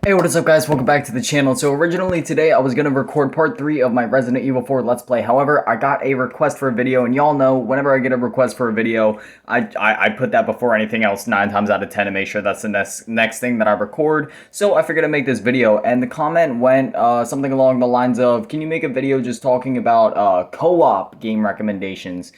Hey, what is up guys? Welcome back to the channel. So originally today I was going to record part 3 of my Resident Evil 4 Let's Play. However, I got a request for a video, and y'all know whenever I get a request for a video, I put that before anything else 9 times out of 10 to make sure that's the next thing that I record. So I figured to make this video, and the comment went something along the lines of, can you make a video just talking about co-op game recommendations?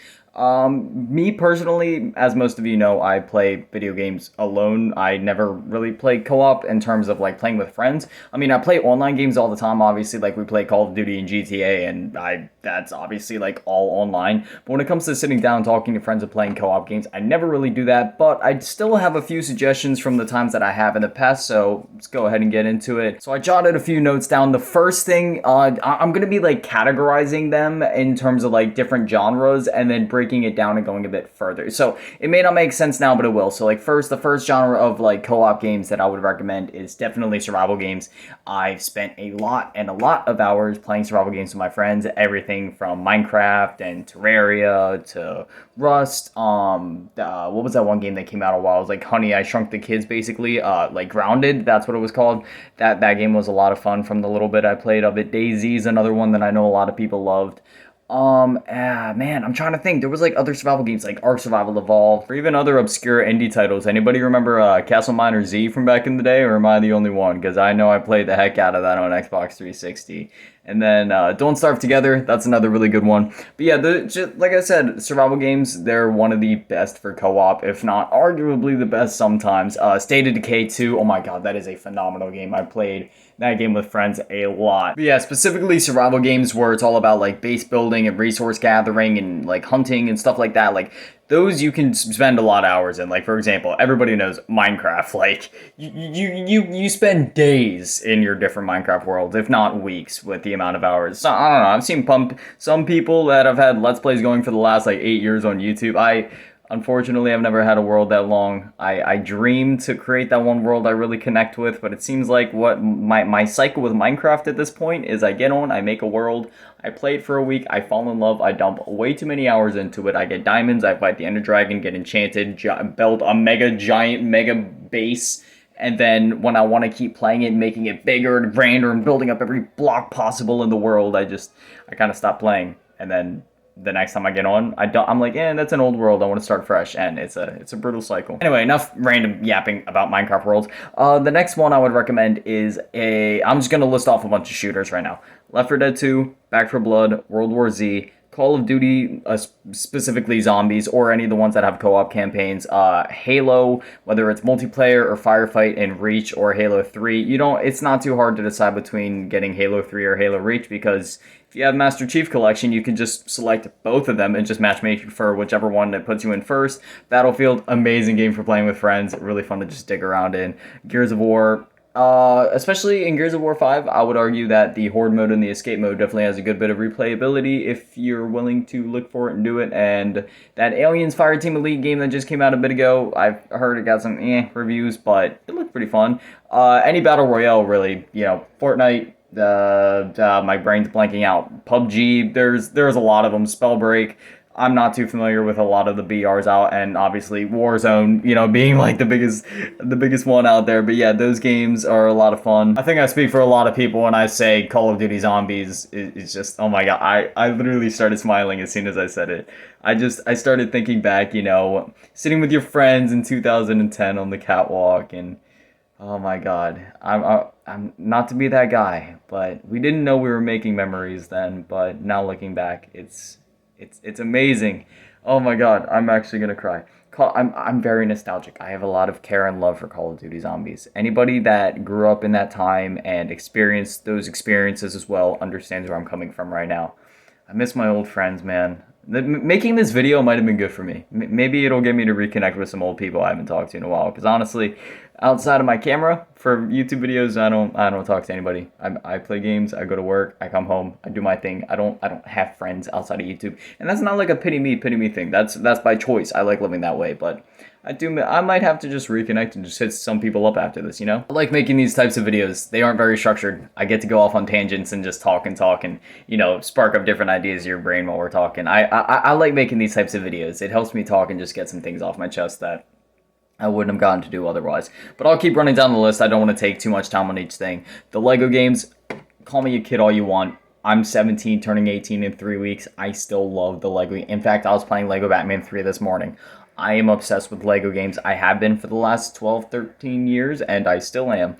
Me personally, as most of you know, I play video games alone. I never really play co-op in terms of like playing with friends. I mean, I play online games all the time, obviously, like we play Call of Duty and GTA, and that's obviously like all online. But when it comes to sitting down, talking to friends and playing co-op games, I never really do that, but I still have a few suggestions from the times that I have in the past, so let's go ahead and get into it. So I jotted a few notes down. The first thing, I'm gonna be like categorizing them in terms of like different genres, and then breaking it down and going a bit further. So it may not make sense now, but it will. So like the first genre of like co-op games that I would recommend is definitely survival games. I've spent a lot of hours playing survival games with my friends, everything from Minecraft and Terraria to Rust. What was that one game that came out a while? It was like Honey, I Shrunk the Kids, basically. Like Grounded, that's what it was called. That game was a lot of fun from the little bit I played of it. DayZ is another one that I know a lot of people loved. Man, I'm trying to think. There was like other survival games like Ark Survival Evolved, or even other obscure indie titles. Anybody remember Castle Miner Z from back in the day, or am I the only one? Because I know I played the heck out of that on Xbox 360. And then Don't Starve Together, that's another really good one. But yeah, like I said, survival games, they're one of the best for co-op, if not arguably the best sometimes. State of Decay 2, oh my god, that is a phenomenal game. I played that game with friends a lot. But yeah, specifically survival games where it's all about like base building and resource gathering and like hunting and stuff like that. Like those you can spend a lot of hours in. Like for example, everybody knows Minecraft. Like you spend days in your different Minecraft worlds, if not weeks, with the amount of hours. So, I don't know. I've seen some people that have had Let's Plays going for the last like 8 years on YouTube. Unfortunately, I've never had a world that long. I dream to create that one world I really connect with, but it seems like what my cycle with Minecraft at this point is I get on, I make a world, I play it for a week, I fall in love, I dump way too many hours into it, I get diamonds, I fight the Ender Dragon, get enchanted, build a mega base, and then when I want to keep playing it, making it bigger and grander and building up every block possible in the world, I kind of stop playing, and then the next time I get on, I'm like, that's an old world, I want to start fresh, and it's a brutal cycle. Anyway, enough random yapping about Minecraft worlds. The next one I would recommend is I'm just going to list off a bunch of shooters right now. Left 4 Dead 2, Back 4 Blood, World War Z, Call of Duty, specifically zombies, or any of the ones that have co-op campaigns, Halo, whether it's multiplayer or Firefight and Reach, or Halo 3, it's not too hard to decide between getting Halo 3 or Halo Reach, because if you have Master Chief Collection, you can just select both of them and just matchmake for whichever one that puts you in first. Battlefield, amazing game for playing with friends, really fun to just dig around in. Gears of War, especially in Gears of War 5, I would argue that the Horde mode and the Escape mode definitely has a good bit of replayability if you're willing to look for it and do it. And that Aliens Fireteam Elite game that just came out a bit ago, I've heard it got some reviews, but it looked pretty fun. Any Battle Royale, really, Fortnite, my brain's blanking out. PUBG, there's a lot of them. Spellbreak, I'm not too familiar with a lot of the BRs out, and obviously Warzone, being like the biggest one out there. But yeah, those games are a lot of fun. I think I speak for a lot of people when I say Call of Duty Zombies is just, oh my god, I literally started smiling as soon as I said it. I started thinking back, sitting with your friends in 2010 on the catwalk, and oh my god, I'm not to be that guy, but we didn't know we were making memories then. But now looking back, it's amazing. Oh my god, I'm actually gonna cry. I'm very nostalgic. I have a lot of care and love for Call of Duty Zombies. Anybody that grew up in that time and experienced those experiences as well understands where I'm coming from right now. I miss my old friends, man. Making this video might have been good for me. Maybe it'll get me to reconnect with some old people I haven't talked to in a while. Because honestly, outside of my camera for YouTube videos, I don't talk to anybody. I play games, I go to work, I come home, I do my thing. I don't have friends outside of YouTube, and that's not like a pity me thing. That's by choice. I like living that way, but I might have to just reconnect and just hit some people up after this. I like making these types of videos. They aren't very structured. I get to go off on tangents and just talk and spark up different ideas in your brain while we're talking. I like making these types of videos. It helps me talk and just get some things off my chest that I wouldn't have gotten to do otherwise. But I'll keep running down the list. I don't want to take too much time on each thing. The Lego games, call me a kid all you want. I'm 17, turning 18 in 3 weeks. I still love the Lego. In fact, I was playing Lego Batman 3 this morning. I am obsessed with Lego games. I have been for the last 12, 13 years, and I still am.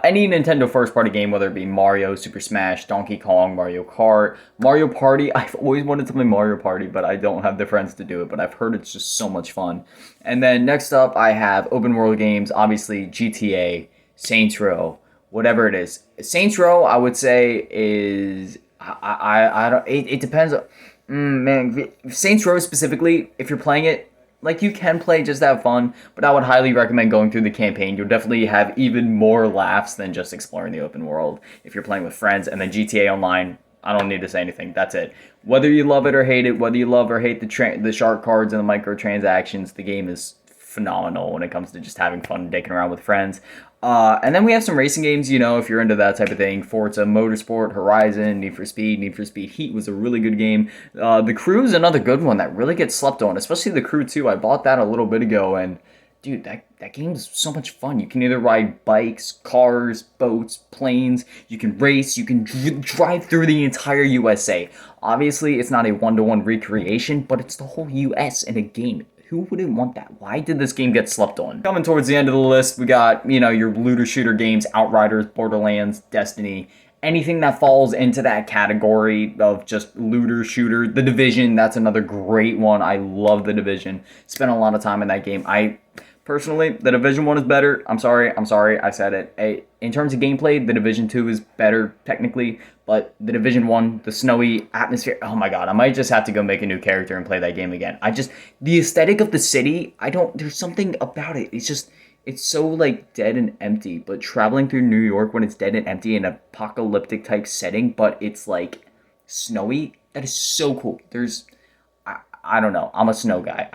Any Nintendo first-party game, whether it be Mario, Super Smash, Donkey Kong, Mario Kart, Mario Party. I've always wanted to play Mario Party, but I don't have the friends to do it, but I've heard it's just so much fun. And then next up, I have open world games, obviously GTA, Saints Row, whatever it is. Saints Row, I would say, is... I don't... It depends... man, Saints Row specifically, if you're playing it, like, you can play just to have fun, but I would highly recommend going through the campaign. You'll definitely have even more laughs than just exploring the open world if you're playing with friends. And then GTA Online, I don't need to say anything. That's it. Whether you love it or hate it, whether you love or hate the shark cards and the microtransactions, the game is phenomenal when it comes to just having fun and dicking around with friends. And then we have some racing games, you know, if you're into that type of thing. Forza Motorsport, Horizon, Need for Speed Heat was a really good game. The Crew is another good one that really gets slept on, especially The Crew 2. I bought that a little bit ago, and dude, that game is so much fun. You can either ride bikes, cars, boats, planes. You can race. You can drive through the entire USA. Obviously, it's not a one-to-one recreation, but it's the whole US in a game. Who wouldn't want that? Why did this game get slept on? Coming towards the end of the list, we got, you know, your looter shooter games, Outriders, Borderlands, Destiny, anything that falls into that category of just looter shooter. The Division, that's another great one. I love The Division. Spent a lot of time in that game. Personally, the Division 1 is better. I'm sorry, I said it. In terms of gameplay, the Division 2 is better, technically, but the Division 1, the snowy atmosphere, oh my god, I might just have to go make a new character and play that game again. The aesthetic of the city, there's something about it. It's so, like, dead and empty, but traveling through New York when it's dead and empty in an apocalyptic type setting, but it's, like, snowy, that is so cool. I don't know. I'm a snow guy.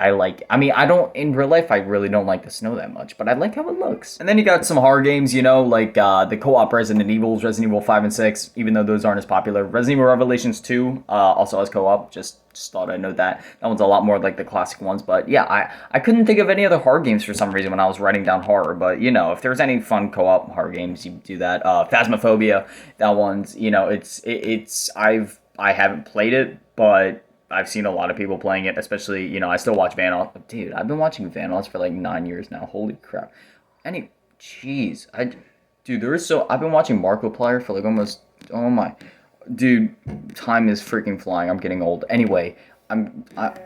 In real life, I really don't like the snow that much, but I like how it looks. And then you got some horror games, you know, like the co-op Resident Evils, Resident Evil 5 and 6, even though those aren't as popular. Resident Evil Revelations 2 also has co-op, just thought I'd note that. That one's a lot more like the classic ones, but yeah, I couldn't think of any other horror games for some reason when I was writing down horror, but you know, if there's any fun co-op horror games, you do that. Phasmophobia, that one's, you know, I haven't played it, but I've seen a lot of people playing it, especially, you know, I still watch Vanoss. Dude, I've been watching Vanoss for like 9 years now. Holy crap. Jeez. I've been watching Markiplier for like almost, oh my. Dude, time is freaking flying. I'm getting old. Anyway,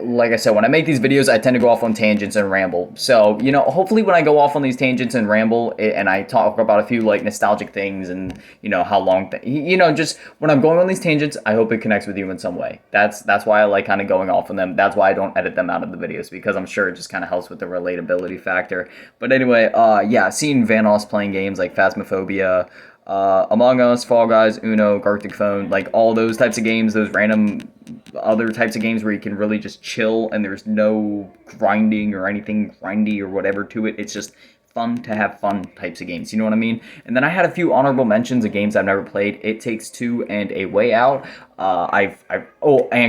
like I said, when I make these videos, I tend to go off on tangents and ramble. So, you know, hopefully when I go off on these tangents and ramble, and I talk about a few, like, nostalgic things and, you know, how long, you know, just when I'm going on these tangents, I hope it connects with you in some way. That's why I like kind of going off on them. That's why I don't edit them out of the videos, because I'm sure it just kind of helps with the relatability factor. But anyway, yeah, seeing Vanoss playing games like Phasmophobia, Among Us, Fall Guys, Uno, Gartic Phone, like all those types of games, those random other types of games where you can really just chill and there's no grinding or anything grindy or whatever to it. It's just fun to have fun types of games, you know what I mean? And then I had a few honorable mentions of games I've never played. It Takes Two and A Way Out. And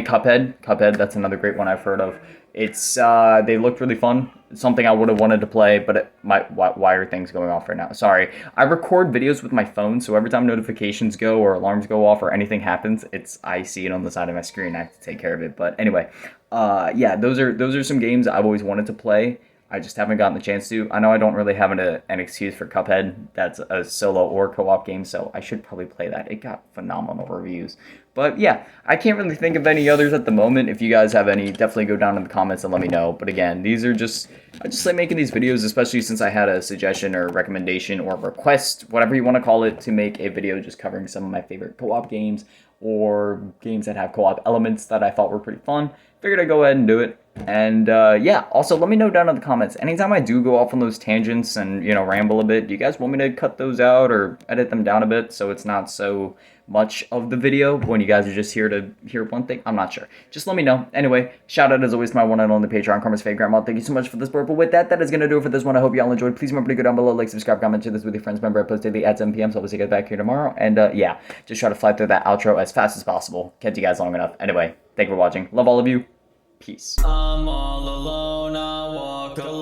Cuphead, that's another great one I've heard of. It's they looked really fun. Something I would have wanted to play, but why are things going off right now? Sorry. I record videos with my phone, so every time notifications go or alarms go off or anything happens, I see it on the side of my screen. I have to take care of it. But anyway, yeah, those are some games I've always wanted to play. I just haven't gotten the chance to. I know I don't really have an excuse for Cuphead. That's a solo or co-op game, so I should probably play that. It got phenomenal reviews. But yeah, I can't really think of any others at the moment. If you guys have any, definitely go down in the comments and let me know. But again, I just like making these videos, especially since I had a suggestion or recommendation or request, whatever you want to call it, to make a video just covering some of my favorite co-op games or games that have co-op elements that I thought were pretty fun. Figured I'd go ahead and do it. And yeah, also let me know down in the comments. Anytime I do go off on those tangents and, you know, ramble a bit, do you guys want me to cut those out or edit them down a bit so it's not so much of the video when you guys are just here to hear one thing? I'm not sure. Just let me know. Anyway, shout out as always to my one and only Patreon, Karma's Fave Grandma. Thank you so much for the support. But with that is going to do it for this one. I hope y'all enjoyed. Please remember to go down below, like, subscribe, comment, share this with your friends. Remember, I post daily at 7 p.m. So I'll see you guys back here tomorrow. And yeah, just try to fly through that outro as fast as possible. Kept you guys long enough. Anyway, thank you for watching. Love all of you. Peace. I'm all alone, I walk alone.